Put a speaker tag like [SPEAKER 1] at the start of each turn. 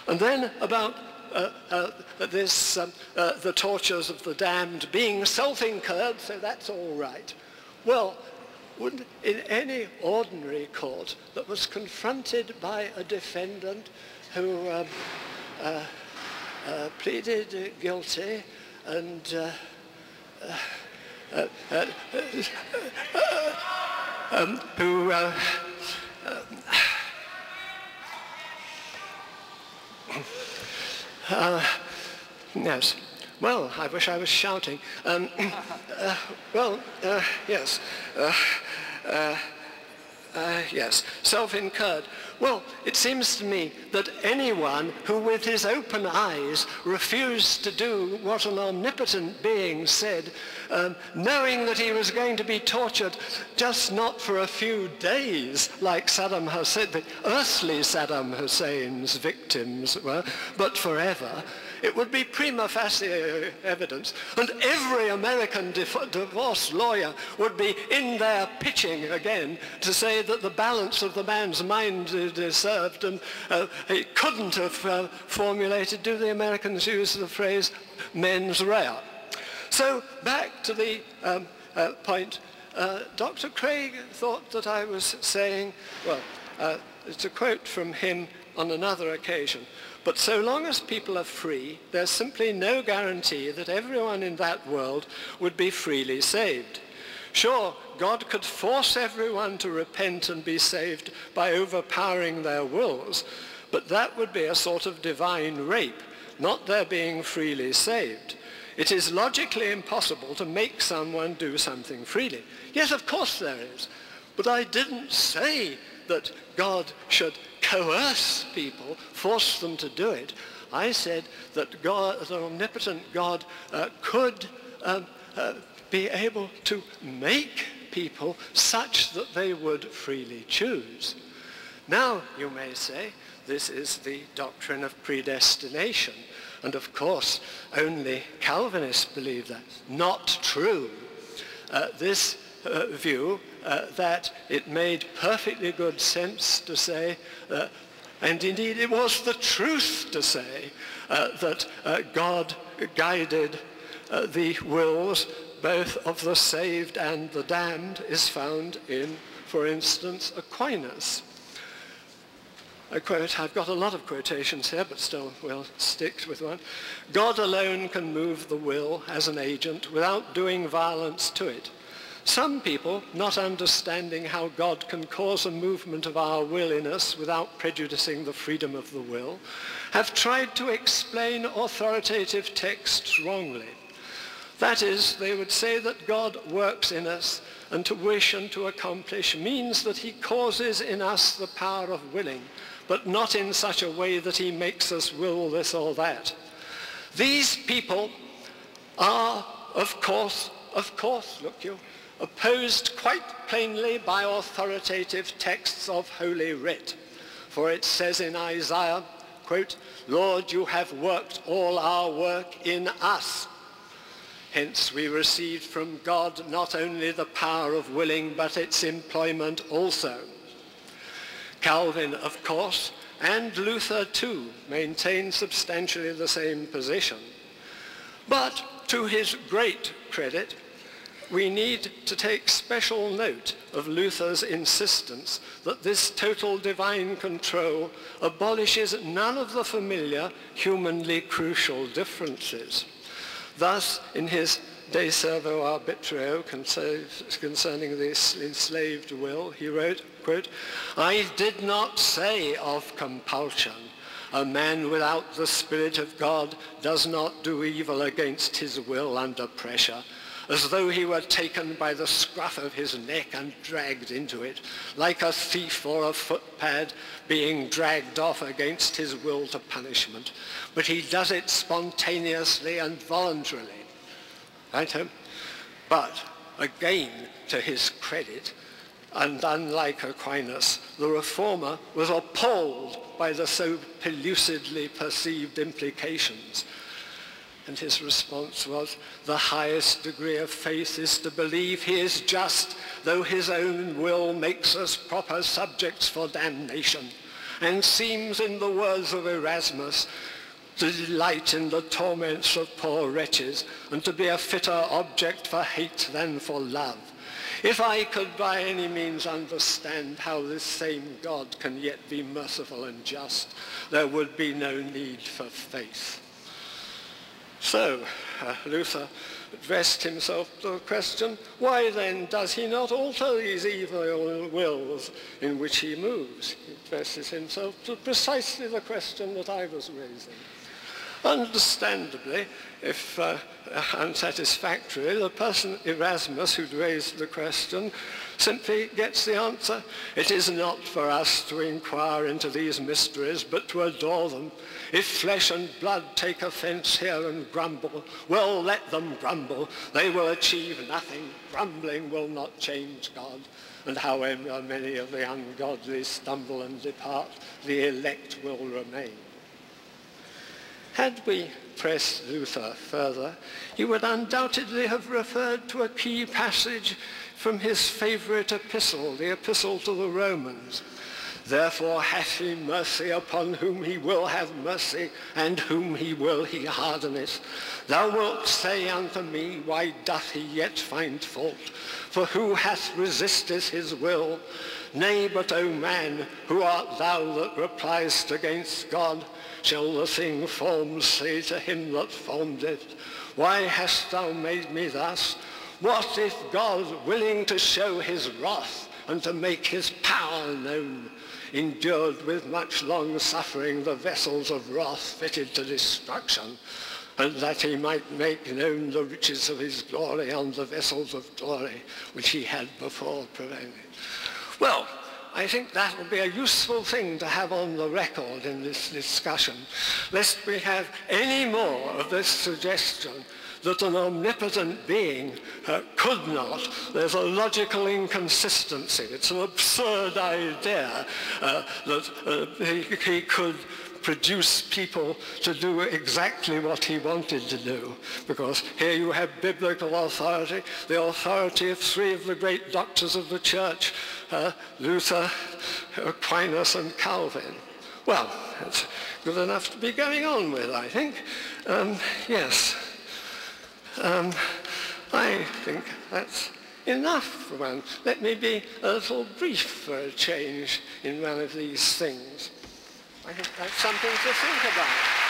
[SPEAKER 1] And then about the tortures of the damned being self-incurred, so that's all right. Well, in any ordinary court that was confronted by a defendant who pleaded guilty and who yes. Well, I wish I was shouting. Yes. Yes, self-incurred. Well, it seems to me that anyone who with his open eyes refused to do what an omnipotent being said, knowing that he was going to be tortured just not for a few days, like Saddam Hussein, the earthly Saddam Hussein's victims were, but forever, it would be prima facie evidence, and every American divorce lawyer would be in there pitching again to say that the balance of the man's mind deserved, and he couldn't have formulated, do the Americans use the phrase, mens rea? So back to the point, Dr. Craig thought that I was saying, well, it's a quote from him on another occasion, but so long as people are free, there's simply no guarantee that everyone in that world would be freely saved. Sure, God could force everyone to repent and be saved by overpowering their wills, but that would be a sort of divine rape, not their being freely saved. It is logically impossible to make someone do something freely. Yes, of course there is, but I didn't say that God should coerce people, force them to do it. I said that God, the omnipotent God, could be able to make people such that they would freely choose. Now, you may say, this is the doctrine of predestination. And of course, only Calvinists believe that. Not true. This view that it made perfectly good sense to say, and indeed it was the truth to say, that God guided the wills both of the saved and the damned is found in, for instance, Aquinas. I quote, I've got a lot of quotations here, but still we'll stick with one. God alone can move the will as an agent without doing violence to it. Some people, not understanding how God can cause a movement of our will in us without prejudicing the freedom of the will, have tried to explain authoritative texts wrongly. That is, they would say that God works in us, and to wish and to accomplish means that he causes in us the power of willing, but not in such a way that he makes us will this or that. These people are, of course, look you, opposed quite plainly by authoritative texts of Holy Writ. For it says in Isaiah, quote, Lord, you have worked all our work in us. Hence we received from God not only the power of willing, but its employment also. Calvin, of course, and Luther too, maintain substantially the same position. But to his great credit, we need to take special note of Luther's insistence that this total divine control abolishes none of the familiar, humanly crucial differences. Thus, in his De Servo Arbitrio concerning the enslaved will, he wrote, quote, I did not say of compulsion, a man without the Spirit of God does not do evil against his will under pressure, as though he were taken by the scruff of his neck and dragged into it, like a thief or a footpad being dragged off against his will to punishment. But he does it spontaneously and voluntarily. Right? But again, to his credit, and unlike Aquinas, the reformer was appalled by the so pellucidly perceived implications. And his response was, the highest degree of faith is to believe he is just, though his own will makes us proper subjects for damnation. and seems, in the words of Erasmus, to delight in the torments of poor wretches, and to be a fitter object for hate than for love. If I could by any means understand how this same God can yet be merciful and just, there would be no need for faith. So, Luther addressed himself to the question, why then does he not alter these evil wills in which he moves? He addresses himself to precisely the question that I was raising. Understandably, if unsatisfactory, the person Erasmus who'd raised the question simply gets the answer, it is not for us to inquire into these mysteries, but to adore them. If flesh and blood take offense here and grumble, well, let them grumble. They will achieve nothing. Grumbling will not change God. And however many of the ungodly stumble and depart, the elect will remain. Had we pressed Luther further, he would undoubtedly have referred to a key passage from his favorite epistle, the Epistle to the Romans. Therefore hath he mercy upon whom he will have mercy, and whom he will he hardeneth. Thou wilt say unto me, why doth he yet find fault? For who hath resisted his will? Nay, but, O man, who art thou that repliest against God? Shall the thing formed say to him that formed it, why hast thou made me thus? What if God, willing to show his wrath and to make his power known, endured with much long suffering the vessels of wrath fitted to destruction, and that he might make known the riches of his glory on the vessels of glory which he had before prevented? Well, I think that will be a useful thing to have on the record in this discussion, lest we have any more of this suggestion that an omnipotent being could not. There's a logical inconsistency. It's an absurd idea that he could produce people to do exactly what he wanted to do, because here you have biblical authority, the authority of three of the great doctors of the church, Luther, Aquinas, and Calvin. Well, that's good enough to be going on with, I think. Yes. I think that's enough for one. Let me be a little brief for a change in one of these things. I think that's something to think about.